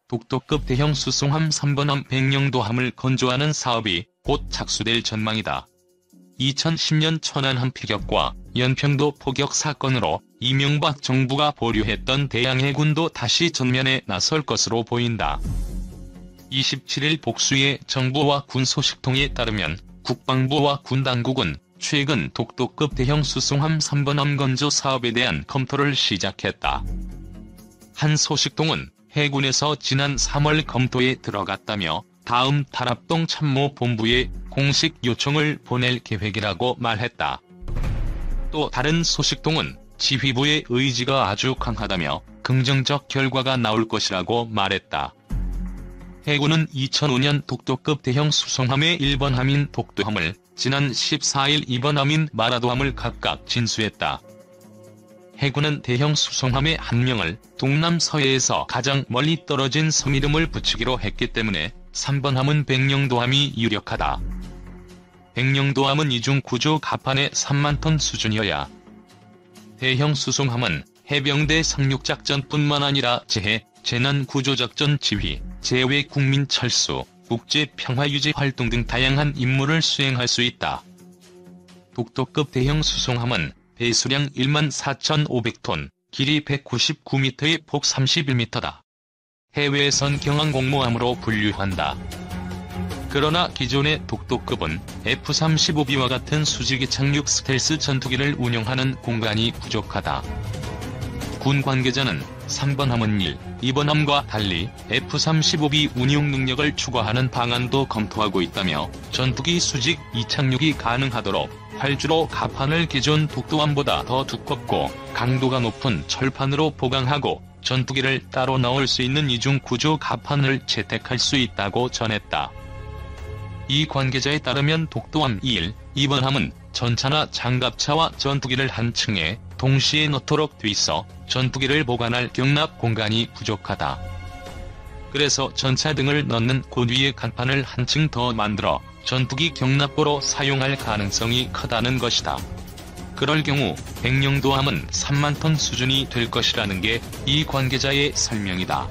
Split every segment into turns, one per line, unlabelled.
독도급 대형 수송함 3번함 백령도함을 건조하는 사업이 곧 착수될 전망이다. 2010년 천안함 피격과 연평도 포격 사건으로 이명박 정부가 보류했던 대양해군도 다시 전면에 나설 것으로 보인다. 27일 복수의 정부와 군 소식통에 따르면 국방부와 군 당국은 최근 독도급 대형 수송함 3번함 건조 사업에 대한 검토를 시작했다. 한 소식통은 해군에서 지난 3월 검토에 들어갔다며 다음 탈합동 참모본부에 공식 요청을 보낼 계획이라고 말했다. 또 다른 소식통은 지휘부의 의지가 아주 강하다며 긍정적 결과가 나올 것이라고 말했다. 해군은 2005년 독도급 대형 수송함의 1번함인 독도함을, 지난 14일 2번함인 마라도함을 각각 진수했다. 해군은 대형 수송함의 한 명을 동남서해에서 가장 멀리 떨어진 섬 이름을 붙이기로 했기 때문에 3번함은 백령도함이 유력하다. 백령도함은 이중 구조 갑판의 3만 톤 수준이어야 대형 수송함은 해병대 상륙작전뿐만 아니라 재해, 재난구조작전 지휘, 제외 국민 철수, 국제 평화유지 활동 등 다양한 임무를 수행할 수 있다. 독도급 대형 수송함은 배수량 14,500톤, 길이 199m의 폭 31m다. 해외선 경항공모함으로 분류한다. 그러나 기존의 독도급은 F-35B와 같은 수직이 착륙 스텔스 전투기를 운용하는 공간이 부족하다. 군 관계자는 3번함은 1, 2번함과 달리 F-35B 운용 능력을 추가하는 방안도 검토하고 있다며 전투기 수직 이착륙이 가능하도록 활주로 갑판을 기존 독도함보다 더 두껍고 강도가 높은 철판으로 보강하고 전투기를 따로 넣을 수 있는 이중 구조 갑판을 채택할 수 있다고 전했다. 이 관계자에 따르면 독도함 1, 2번함은 전차나 장갑차와 전투기를 한 층에 동시에 넣도록 돼 있어 전투기를 보관할 경납 공간이 부족하다. 그래서 전차 등을 넣는 곳 위에 간판을 한 층 더 만들어 전투기 경납고로 사용할 가능성이 크다는 것이다. 그럴 경우 백령도함은 3만 톤 수준이 될 것이라는 게 이 관계자의 설명이다.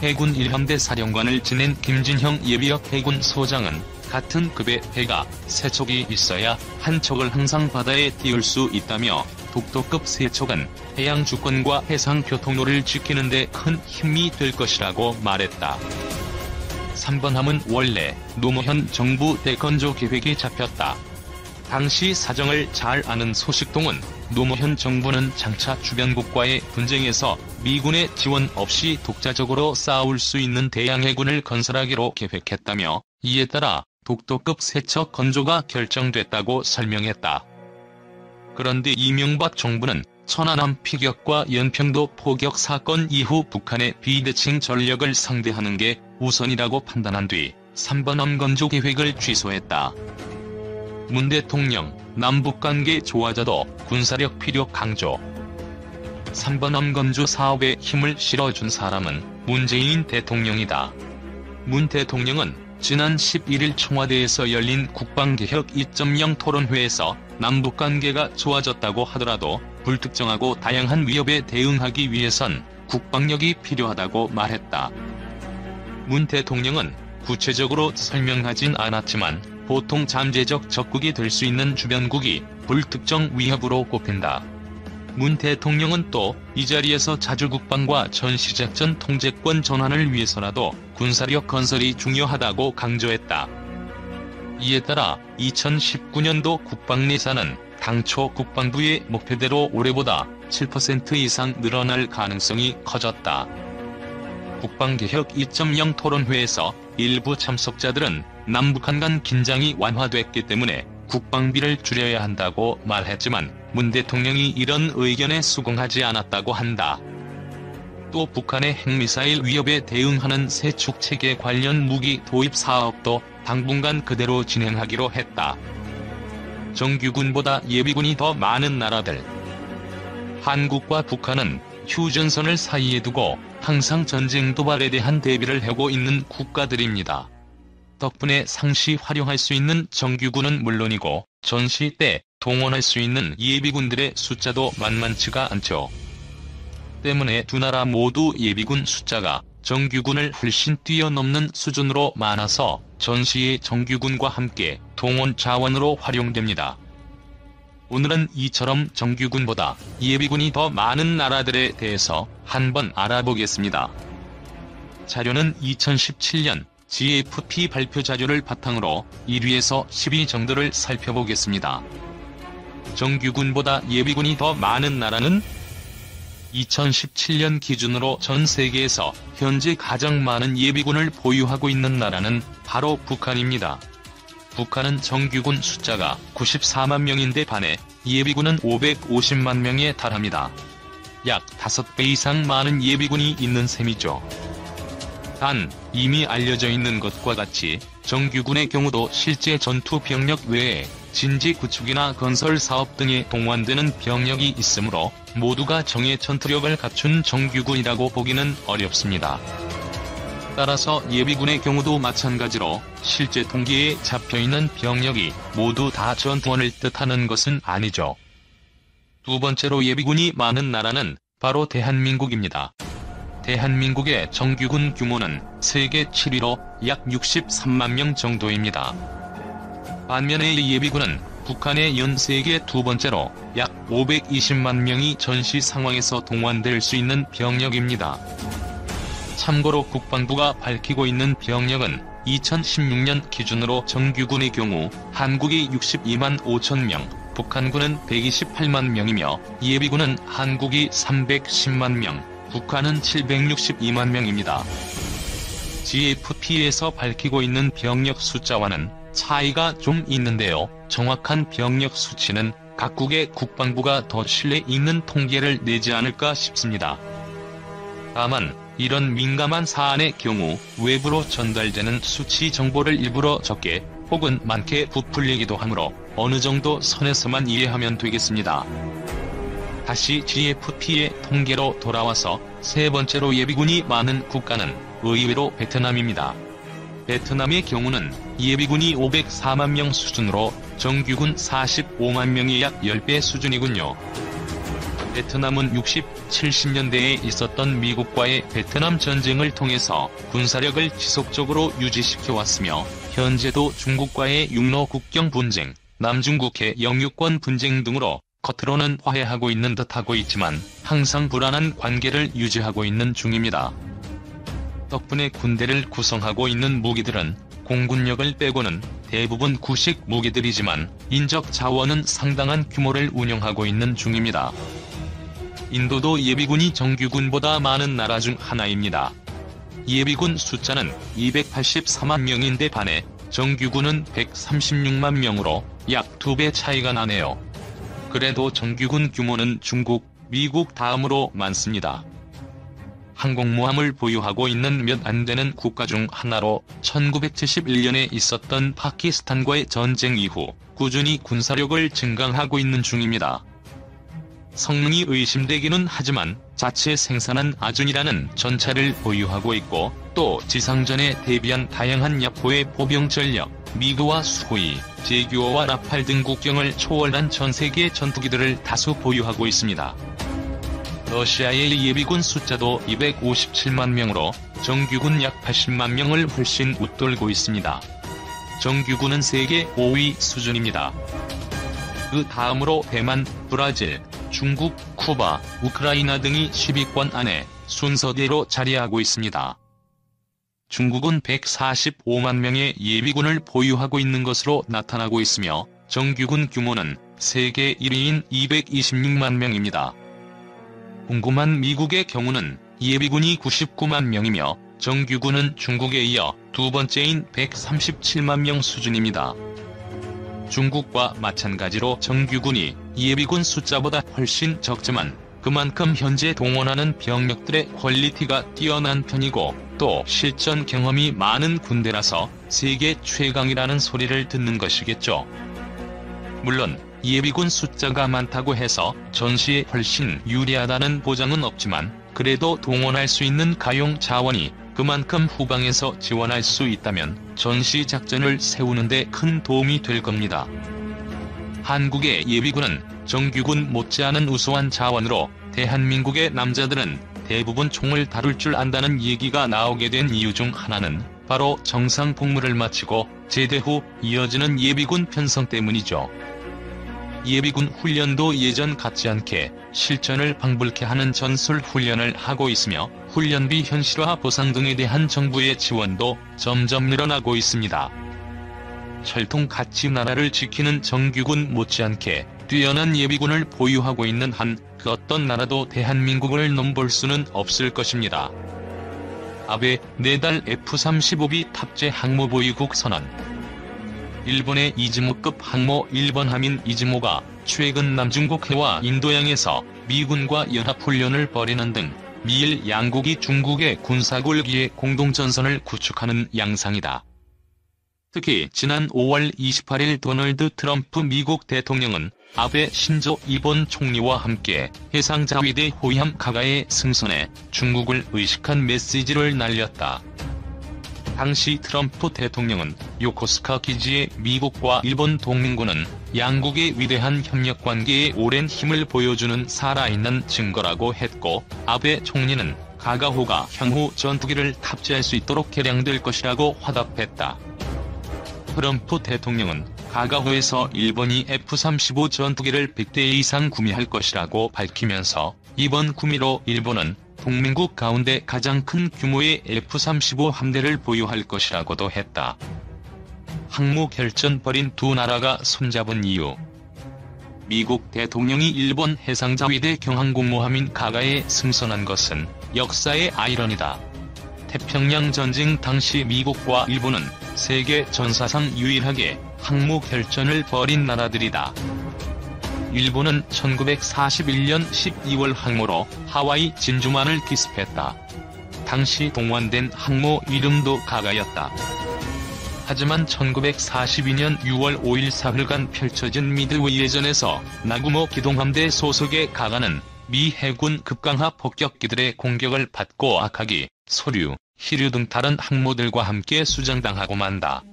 해군 1함대 사령관을 지낸 김진형 예비역 해군 소장은 같은 급의 배가 세 척이 있어야 한 척을 항상 바다에 띄울 수 있다며 독도급 세 척은 해양 주권과 해상 교통로를 지키는 데 큰 힘이 될 것이라고 말했다. 3번함은 원래 노무현 정부 때 건조 계획이 잡혔다. 당시 사정을 잘 아는 소식통은 노무현 정부는 장차 주변국과의 분쟁에서 미군의 지원 없이 독자적으로 싸울 수 있는 대양해군을 건설하기로 계획했다며 이에 따라 독도급 세척 건조가 결정됐다고 설명했다. 그런데 이명박 정부는 천안함 피격과 연평도 포격 사건 이후 북한의 비대칭 전력을 상대하는 게 우선이라고 판단한 뒤 3번함 건조 계획을 취소했다. 문 대통령, 남북관계 좋아져도 군사력 필요 강조. 3번함 건조 사업에 힘을 실어준 사람은 문재인 대통령이다. 문 대통령은 지난 11일 청와대에서 열린 국방개혁 2.0 토론회에서 남북관계가 좋아졌다고 하더라도 불특정하고 다양한 위협에 대응하기 위해선 국방력이 필요하다고 말했다. 문 대통령은 구체적으로 설명하진 않았지만 보통 잠재적 적국이 될 수 있는 주변국이 불특정 위협으로 꼽힌다. 문 대통령은 또 이 자리에서 자주 국방과 전시작전 통제권 전환을 위해서라도 군사력 건설이 중요하다고 강조했다. 이에 따라 2019년도 국방 예산은 당초 국방부의 목표대로 올해보다 7% 이상 늘어날 가능성이 커졌다. 국방개혁 2.0 토론회에서 일부 참석자들은 남북한 간 긴장이 완화됐기 때문에 국방비를 줄여야 한다고 말했지만 문 대통령이 이런 의견에 수긍하지 않았다고 한다. 또 북한의 핵미사일 위협에 대응하는 세축 체계 관련 무기 도입 사업도 당분간 그대로 진행하기로 했다. 정규군보다 예비군이 더 많은 나라들. 한국과 북한은 휴전선을 사이에 두고 항상 전쟁 도발에 대한 대비를 하고 있는 국가들입니다. 덕분에 상시 활용할 수 있는 정규군은 물론이고 전시 때 동원할 수 있는 예비군들의 숫자도 만만치가 않죠. 때문에 두 나라 모두 예비군 숫자가 정규군을 훨씬 뛰어넘는 수준으로 많아서 전시의 정규군과 함께 동원 자원으로 활용됩니다. 오늘은 이처럼 정규군보다 예비군이 더 많은 나라들에 대해서 한번 알아보겠습니다. 자료는 2017년 GFP 발표 자료를 바탕으로 1위에서 10위 정도를 살펴보겠습니다. 정규군보다 예비군이 더 많은 나라는 2017년 기준으로 전 세계에서 현재 가장 많은 예비군을 보유하고 있는 나라는 바로 북한입니다. 북한은 정규군 숫자가 94만 명인데 반해 예비군은 550만 명에 달합니다. 약 5배 이상 많은 예비군이 있는 셈이죠. 단, 이미 알려져 있는 것과 같이 정규군의 경우도 실제 전투 병력 외에 진지 구축이나 건설 사업 등에 동원되는 병력이 있으므로 모두가 정예 전투력을 갖춘 정규군이라고 보기는 어렵습니다. 따라서 예비군의 경우도 마찬가지로 실제 통계에 잡혀있는 병력이 모두 다 전투원을 뜻하는 것은 아니죠. 두 번째로 예비군이 많은 나라는 바로 대한민국입니다. 대한민국의 정규군 규모는 세계 7위로 약 63만 명 정도입니다. 반면에 예비군은 북한의 연 세계 두 번째로 약 520만 명이 전시 상황에서 동원될 수 있는 병력입니다. 참고로 국방부가 밝히고 있는 병력은 2016년 기준으로 정규군의 경우 한국이 62만 5천 명, 북한군은 128만 명이며 예비군은 한국이 310만 명, 북한은 762만 명입니다. GFP에서 밝히고 있는 병력 숫자와는 차이가 좀 있는데요. 정확한 병력 수치는 각국의 국방부가 더 신뢰 있는 통계를 내지 않을까 싶습니다. 다만 이런 민감한 사안의 경우 외부로 전달되는 수치 정보를 일부러 적게 혹은 많게 부풀리기도 하므로 어느 정도 선에서만 이해하면 되겠습니다. 다시 GFP의 통계로 돌아와서 세 번째로 예비군이 많은 국가는 의외로 베트남입니다. 베트남의 경우는 예비군이 504만 명 수준으로 정규군 45만 명이 약 10배 수준이군요. 베트남은 60, 70년대에 있었던 미국과의 베트남 전쟁을 통해서 군사력을 지속적으로 유지시켜왔으며 현재도 중국과의 육로 국경 분쟁, 남중국해 영유권 분쟁 등으로 겉으로는 화해하고 있는 듯하고 있지만 항상 불안한 관계를 유지하고 있는 중입니다. 덕분에 군대를 구성하고 있는 무기들은 공군력을 빼고는 대부분 구식 무기들이지만 인적 자원은 상당한 규모를 운영하고 있는 중입니다. 인도도 예비군이 정규군보다 많은 나라 중 하나입니다. 예비군 숫자는 284만 명인데 반해 정규군은 136만 명으로 약 2배 차이가 나네요. 그래도 정규군 규모는 중국, 미국 다음으로 많습니다. 항공모함을 보유하고 있는 몇 안 되는 국가 중 하나로 1971년에 있었던 파키스탄과의 전쟁 이후 꾸준히 군사력을 증강하고 있는 중입니다. 성능이 의심되기는 하지만 자체 생산한 아준이라는 전차를 보유하고 있고 또 지상전에 대비한 다양한 야포의 보병 전력, 미그와 수호이, 제규어와 라팔 등 국경을 초월한 전세계 전투기들을 다수 보유하고 있습니다. 러시아의 예비군 숫자도 257만 명으로 정규군 약 80만 명을 훨씬 웃돌고 있습니다. 정규군은 세계 5위 수준입니다. 그 다음으로 대만, 브라질, 중국, 쿠바, 우크라이나 등이 10위권 안에 순서대로 자리하고 있습니다. 중국은 145만 명의 예비군을 보유하고 있는 것으로 나타나고 있으며 정규군 규모는 세계 1위인 226만 명입니다. 궁금한 미국의 경우는 예비군이 99만 명이며 정규군은 중국에 이어 두 번째인 137만 명 수준입니다. 중국과 마찬가지로 정규군이 예비군 숫자보다 훨씬 적지만 그만큼 현재 동원하는 병력들의 퀄리티가 뛰어난 편이고 또 실전 경험이 많은 군대라서 세계 최강이라는 소리를 듣는 것이겠죠. 물론 예비군 숫자가 많다고 해서 전시에 훨씬 유리하다는 보장은 없지만 그래도 동원할 수 있는 가용 자원이 그만큼 후방에서 지원할 수 있다면 전시 작전을 세우는 데 큰 도움이 될 겁니다. 한국의 예비군은 정규군 못지않은 우수한 자원으로 대한민국의 남자들은 대부분 총을 다룰 줄 안다는 얘기가 나오게 된 이유 중 하나는 바로 정상 복무를 마치고 제대 후 이어지는 예비군 편성 때문이죠. 예비군 훈련도 예전 같지 않게 실전을 방불케 하는 전술 훈련을 하고 있으며 훈련비 현실화 보상 등에 대한 정부의 지원도 점점 늘어나고 있습니다. 혈통같이 나라를 지키는 정규군 못지않게 뛰어난 예비군을 보유하고 있는 한 그 어떤 나라도 대한민국을 넘볼 수는 없을 것입니다. 아베 내달 F-35B 탑재 항모보유국 선언. 일본의 이즈모급 항모 1번 함인 이즈모가 최근 남중국해와 인도양에서 미군과 연합훈련을 벌이는 등 미일 양국이 중국의 군사굴기에 공동전선을 구축하는 양상이다. 특히 지난 5월 28일 도널드 트럼프 미국 대통령은 아베 신조 일본 총리와 함께 해상자위대 호위함 가가의 승선에 중국을 의식한 메시지를 날렸다. 당시 트럼프 대통령은 요코스카 기지의 미국과 일본 동맹군은 양국의 위대한 협력관계에 오랜 힘을 보여주는 살아있는 증거라고 했고, 아베 총리는 가가호가 향후 전투기를 탑재할 수 있도록 개량될 것이라고 화답했다. 트럼프 대통령은 가가호에서 일본이 F-35 전투기를 100대 이상 구매할 것이라고 밝히면서 이번 구매로 일본은 동맹국 가운데 가장 큰 규모의 F-35 함대를 보유할 것이라고도 했다. 항모 결전 벌인 두 나라가 손잡은 이유. 미국 대통령이 일본 해상자위대 경항공모함인 가가에 승선한 것은 역사의 아이러니다. 태평양 전쟁 당시 미국과 일본은 세계 전사상 유일하게 항모 결전을 벌인 나라들이다. 일본은 1941년 12월 항모로 하와이 진주만을 기습했다. 당시 동원된 항모 이름도 가가였다. 하지만 1942년 6월 5일 사흘간 펼쳐진 미드웨이 예전에서 나구모 기동함대 소속의 가가는 미 해군 급강하 폭격기들의 공격을 받고 아카기, 소류, 히류 등 다른 항모들과 함께 수장당하고 만다.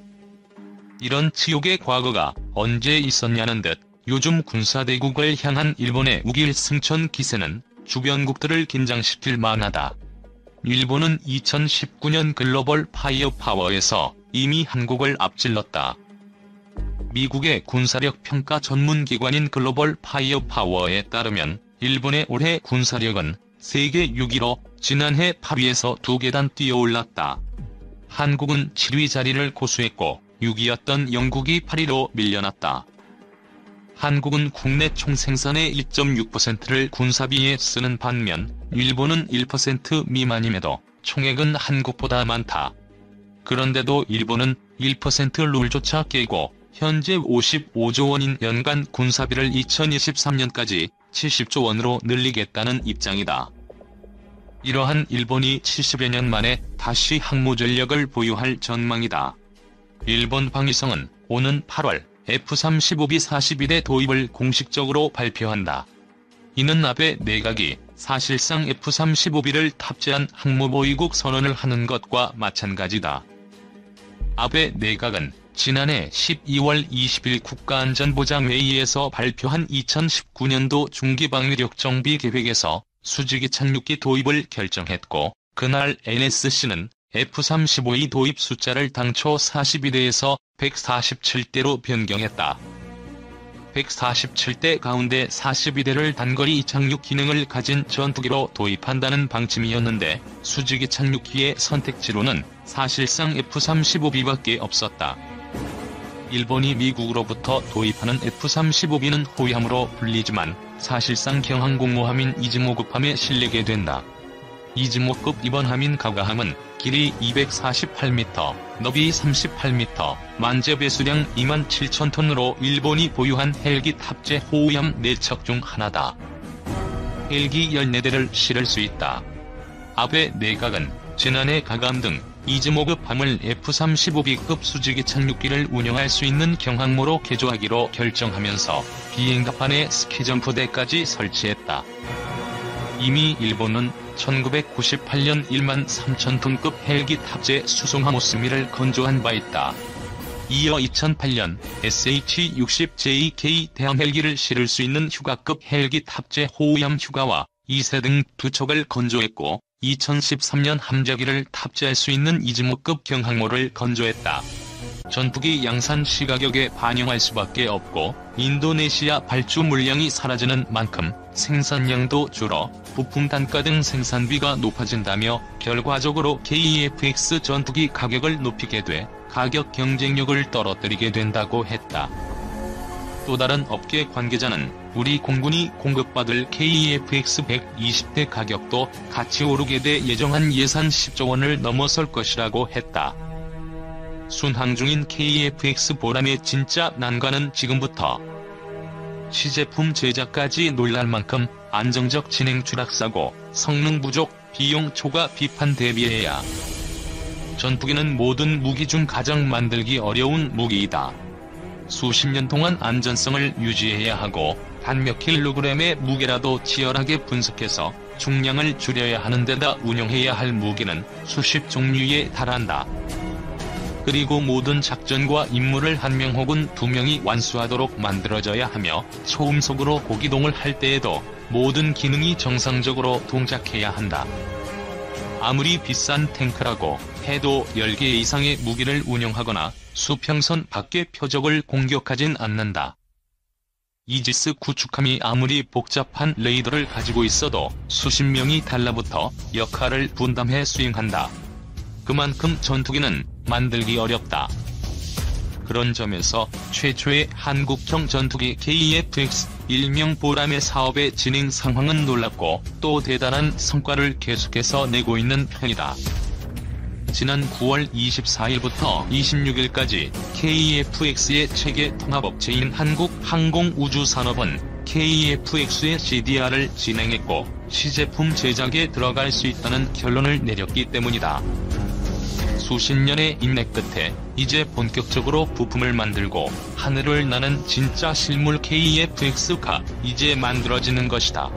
이런 치욕의 과거가 언제 있었냐는 듯 요즘 군사대국을 향한 일본의 우길승천 기세는 주변국들을 긴장시킬 만하다. 일본은 2019년 글로벌 파이어 파워에서 이미 한국을 앞질렀다. 미국의 군사력 평가 전문기관인 글로벌 파이어 파워에 따르면 일본의 올해 군사력은 세계 6위로 지난해 8위에서 2계단 뛰어올랐다. 한국은 7위 자리를 고수했고 6위였던 영국이 8위로 밀려났다. 한국은 국내 총생산의 1.6%를 군사비에 쓰는 반면 일본은 1% 미만임에도 총액은 한국보다 많다. 그런데도 일본은 1% 룰조차 깨고 현재 55조 원인 연간 군사비를 2023년까지 70조 원으로 늘리겠다는 입장이다. 이러한 일본이 70여 년 만에 다시 항모 전력을 보유할 전망이다. 일본 방위성은 오는 8월 F-35B 42대 도입을 공식적으로 발표한다. 이는 아베 내각이 사실상 F-35B를 탑재한 항모보유국 선언을 하는 것과 마찬가지다. 아베 내각은 지난해 12월 20일 국가안전보장회의에서 발표한 2019년도 중기방위력 정비 계획에서 수직이 착륙기 도입을 결정했고, 그날 NSC는 F-35의 도입 숫자를 당초 42대에서 147대로 변경했다. 147대 가운데 42대를 단거리 착륙 기능을 가진 전투기로 도입한다는 방침이었는데, 수직이 착륙기의 선택지로는 사실상 F-35B밖에 없었다. 일본이 미국으로부터 도입하는 F-35B는 호위함으로 불리지만 사실상 경항공모함인 이즈모급함에 실리게 된다. 이즈모급 이번 함인 가가함은 길이 248m, 너비 38m, 만재 배수량 27,000톤으로 일본이 보유한 헬기 탑재 호위함 4척 중 하나다. 헬기 14대를 실을 수 있다. 아베 내각은 지난해 가가함 등 이즈모급 함을 F-35B급 수직이 착륙기를 운영할 수 있는 경항모로 개조하기로 결정하면서 비행갑판에 스키점프대까지 설치했다. 이미 일본은 1998년 1만 3,000톤급 헬기 탑재 수송함 오스미를 건조한 바 있다. 이어 2008년 SH-60JK 대함 헬기를 실을 수 있는 휴가급 헬기 탑재 호위함 휴가와 2세 등 2척을 건조했고 2013년 함재기를 탑재할 수 있는 이즈모급 경항모를 건조했다. 전투기 양산 시가격에 반영할 수밖에 없고 인도네시아 발주 물량이 사라지는 만큼 생산량도 줄어 부품 단가 등 생산비가 높아진다며 결과적으로 KF-X 전투기 가격을 높이게 돼 가격 경쟁력을 떨어뜨리게 된다고 했다. 또 다른 업계 관계자는 우리 공군이 공급받을 KF-X 120대 가격도 같이 오르게 돼 예정한 예산 10조 원을 넘어설 것이라고 했다. 순항 중인 KF-X 보람의 진짜 난관은 지금부터 시제품 제작까지 놀랄 만큼 안정적 진행 추락사고, 성능 부족, 비용 초과 비판 대비해야. 전투기는 모든 무기 중 가장 만들기 어려운 무기이다. 수십 년 동안 안전성을 유지해야 하고 단 몇 킬로그램의 무게라도 치열하게 분석해서 중량을 줄여야 하는 데다 운용해야 할 무기는 수십 종류에 달한다. 그리고 모든 작전과 임무를 한 명 혹은 두 명이 완수하도록 만들어져야 하며 초음속으로 고기동을 할 때에도 모든 기능이 정상적으로 동작해야 한다. 아무리 비싼 탱크라고 해도 10개 이상의 무기를 운용하거나 수평선 밖의 표적을 공격하진 않는다. 이지스 구축함이 아무리 복잡한 레이더를 가지고 있어도 수십 명이 달라붙어 역할을 분담해 수행한다. 그만큼 전투기는 만들기 어렵다. 그런 점에서 최초의 한국형 전투기 KF-X 일명 보람의 사업의 진행 상황은 놀랍고 또 대단한 성과를 계속해서 내고 있는 편이다. 지난 9월 24일부터 26일까지 KF-X의 체계 통합업체인 한국항공우주산업은 KF-X의 CDR을 진행했고 시제품 제작에 들어갈 수 있다는 결론을 내렸기 때문이다. 수십 년의 인내 끝에 이제 본격적으로 부품을 만들고 하늘을 나는 진짜 실물 KF-X가 이제 만들어지는 것이다.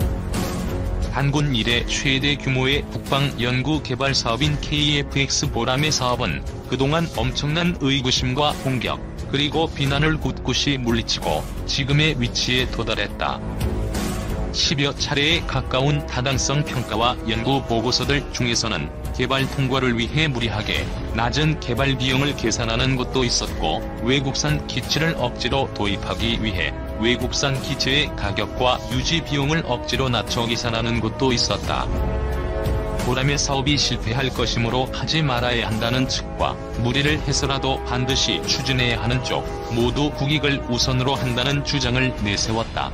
한군 이래 최대 규모의 국방 연구 개발 사업인 KF-X 보람의 사업은 그동안 엄청난 의구심과 공격, 그리고 비난을 굳굳이 물리치고 지금의 위치에 도달했다. 10여 차례에 가까운 타당성 평가와 연구 보고서들 중에서는 개발 통과를 위해 무리하게 낮은 개발 비용을 계산하는 것도 있었고 외국산 기체를 억지로 도입하기 위해 외국산 기체의 가격과 유지 비용을 억지로 낮춰 계산하는 것도 있었다. 보람의 사업이 실패할 것이므로 하지 말아야 한다는 측과 무리를 해서라도 반드시 추진해야 하는 쪽 모두 국익을 우선으로 한다는 주장을 내세웠다.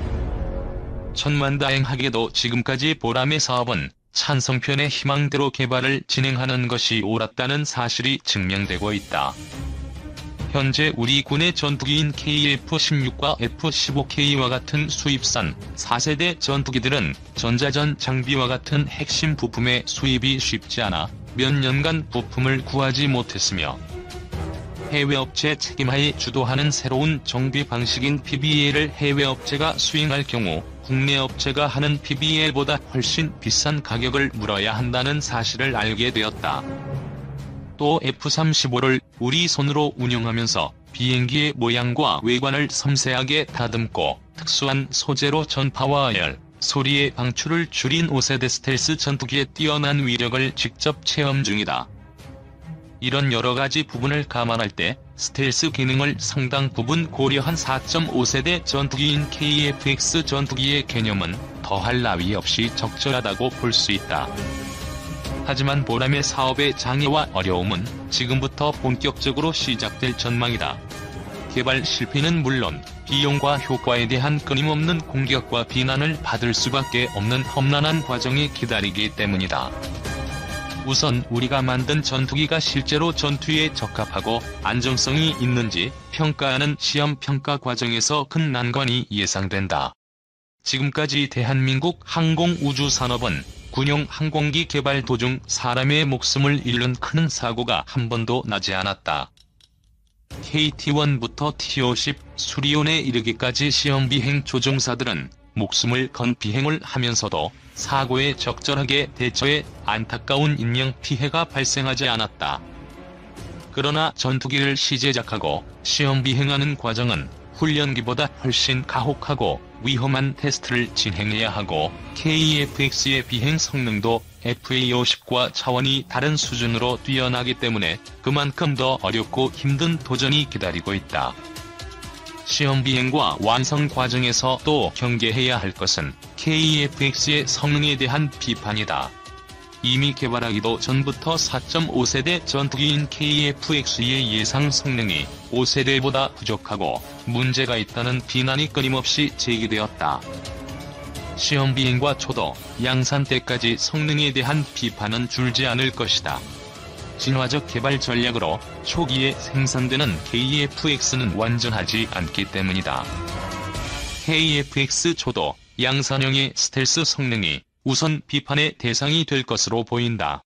천만다행하게도 지금까지 보람의 사업은 찬성편의 희망대로 개발을 진행하는 것이 옳았다는 사실이 증명되고 있다. 현재 우리 군의 전투기인 KF-16과 F-15K와 같은 수입산 4세대 전투기들은 전자전 장비와 같은 핵심 부품의 수입이 쉽지 않아 몇 년간 부품을 구하지 못했으며 해외 업체 책임하에 주도하는 새로운 정비 방식인 PBA를 해외 업체가 수행할 경우 국내 업체가 하는 PBA보다 훨씬 비싼 가격을 물어야 한다는 사실을 알게 되었다. 또 F-35를 우리 손으로 운영하면서 비행기의 모양과 외관을 섬세하게 다듬고 특수한 소재로 전파와 열, 소리의 방출을 줄인 5세대 스텔스 전투기의 뛰어난 위력을 직접 체험 중이다. 이런 여러가지 부분을 감안할 때 스텔스 기능을 상당 부분 고려한 4.5세대 전투기인 KF-X 전투기의 개념은 더할 나위 없이 적절하다고 볼 수 있다. 하지만 보람의 사업의 장애와 어려움은 지금부터 본격적으로 시작될 전망이다. 개발 실패는 물론 비용과 효과에 대한 끊임없는 공격과 비난을 받을 수밖에 없는 험난한 과정이 기다리기 때문이다. 우선 우리가 만든 전투기가 실제로 전투에 적합하고 안정성이 있는지 평가하는 시험 평가 과정에서 큰 난관이 예상된다. 지금까지 대한민국 항공우주산업은 군용 항공기 개발 도중 사람의 목숨을 잃는 큰 사고가 한 번도 나지 않았다. KT-1부터 T-50, 수리온에 이르기까지 시험 비행 조종사들은 목숨을 건 비행을 하면서도 사고에 적절하게 대처해 안타까운 인명 피해가 발생하지 않았다. 그러나 전투기를 시제작하고 시험 비행하는 과정은 훈련기보다 훨씬 가혹하고 위험한 테스트를 진행해야 하고 KF-X의 비행 성능도 FA-50과 차원이 다른 수준으로 뛰어나기 때문에 그만큼 더 어렵고 힘든 도전이 기다리고 있다. 시험 비행과 완성 과정에서 또 경계해야 할 것은 KF-X의 성능에 대한 비판이다. 이미 개발하기도 전부터 4.5세대 전투기인 KF-X의 예상 성능이 5세대보다 부족하고 문제가 있다는 비난이 끊임없이 제기되었다. 시험 비행과 초도, 양산 때까지 성능에 대한 비판은 줄지 않을 것이다. 진화적 개발 전략으로 초기에 생산되는 KF-X는 완전하지 않기 때문이다. KF-X 초도, 양산형의 스텔스 성능이 우선 비판의 대상이 될 것으로 보인다.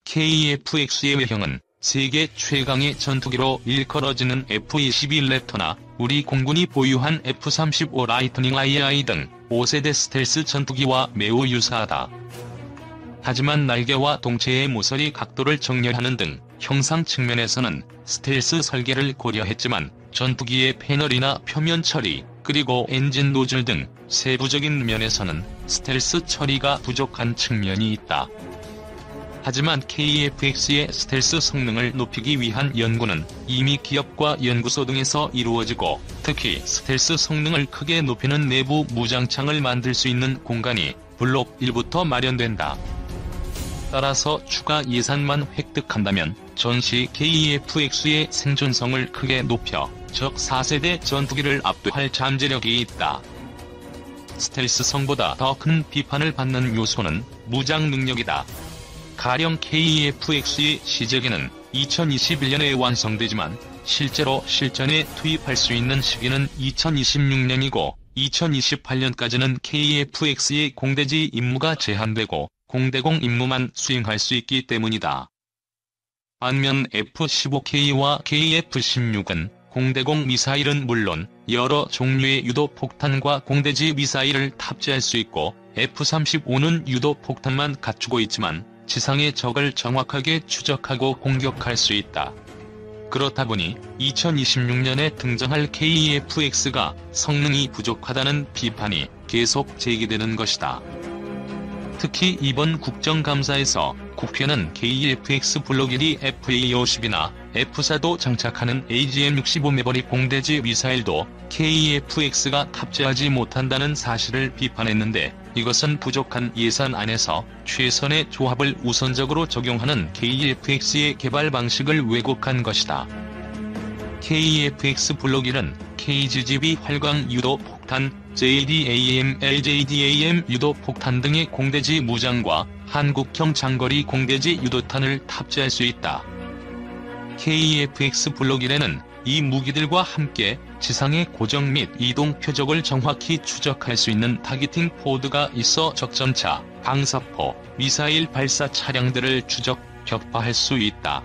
KF-X의 외형은 세계 최강의 전투기로 일컬어지는 F-22 랩터나 우리 공군이 보유한 F-35 라이트닝 II 등 5세대 스텔스 전투기와 매우 유사하다. 하지만 날개와 동체의 모서리 각도를 정렬하는 등 형상 측면에서는 스텔스 설계를 고려했지만 전투기의 패널이나 표면 처리, 그리고 엔진 노즐 등 세부적인 면에서는 스텔스 처리가 부족한 측면이 있다. 하지만 KF-X의 스텔스 성능을 높이기 위한 연구는 이미 기업과 연구소 등에서 이루어지고, 특히 스텔스 성능을 크게 높이는 내부 무장창을 만들 수 있는 공간이 블록 1부터 마련된다. 따라서 추가 예산만 획득한다면 전시 KF-X의 생존성을 크게 높여 적 4세대 전투기를 압도할 잠재력이 있다. 스텔스성보다 더 큰 비판을 받는 요소는 무장 능력이다. 가령 KF-X의 시제기는 2021년에 완성되지만 실제로 실전에 투입할 수 있는 시기는 2026년이고 2028년까지는 KF-X의 공대지 임무가 제한되고 공대공 임무만 수행할 수 있기 때문이다. 반면 F-15K와 KF-16은 공대공 미사일은 물론 여러 종류의 유도폭탄과 공대지 미사일을 탑재할 수 있고, F-35는 유도폭탄만 갖추고 있지만 지상의 적을 정확하게 추적하고 공격할 수 있다. 그렇다 보니 2026년에 등장할 KF-X가 성능이 부족하다는 비판이 계속 제기되는 것이다. 특히 이번 국정감사에서 국회는 KF-X 블록 1이 FA-50이나 F-4도 장착하는 AGM-65 매버릭 공대지 미사일도 KF-X가 탑재하지 못한다는 사실을 비판했는데, 이것은 부족한 예산 안에서 최선의 조합을 우선적으로 적용하는 KF-X의 개발 방식을 왜곡한 것이다. KF-X 블록 1은 KGGB 활광 유도 폭탄, JDAM, LJDAM 유도 폭탄 등의 공대지 무장과 한국형 장거리 공대지 유도탄을 탑재할 수 있다. KF-X 블록 1에는 이 무기들과 함께 지상의 고정 및 이동 표적을 정확히 추적할 수 있는 타깃팅 포드가 있어 적전차, 방사포, 미사일 발사 차량들을 추적, 격파할 수 있다.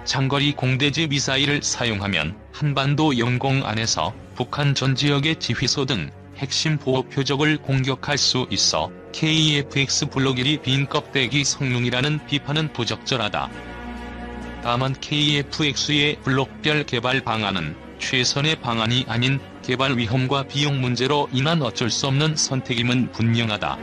장거리 공대지 미사일을 사용하면 한반도 영공 안에서 북한 전 지역의 지휘소 등 핵심 보호 표적을 공격할 수 있어 KF-X 블록 1이 빈 껍데기 성능이라는 비판은 부적절하다. 다만 KF-X의 블록별 개발 방안은 최선의 방안이 아닌 개발 위험과 비용 문제로 인한 어쩔 수 없는 선택임은 분명하다.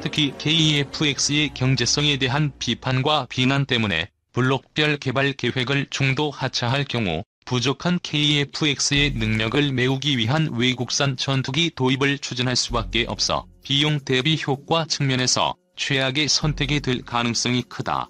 특히 KF-X의 경제성에 대한 비판과 비난 때문에 블록별 개발 계획을 중도 하차할 경우 부족한 KF-X의 능력을 메우기 위한 외국산 전투기 도입을 추진할 수밖에 없어 비용 대비 효과 측면에서 최악의 선택이 될 가능성이 크다.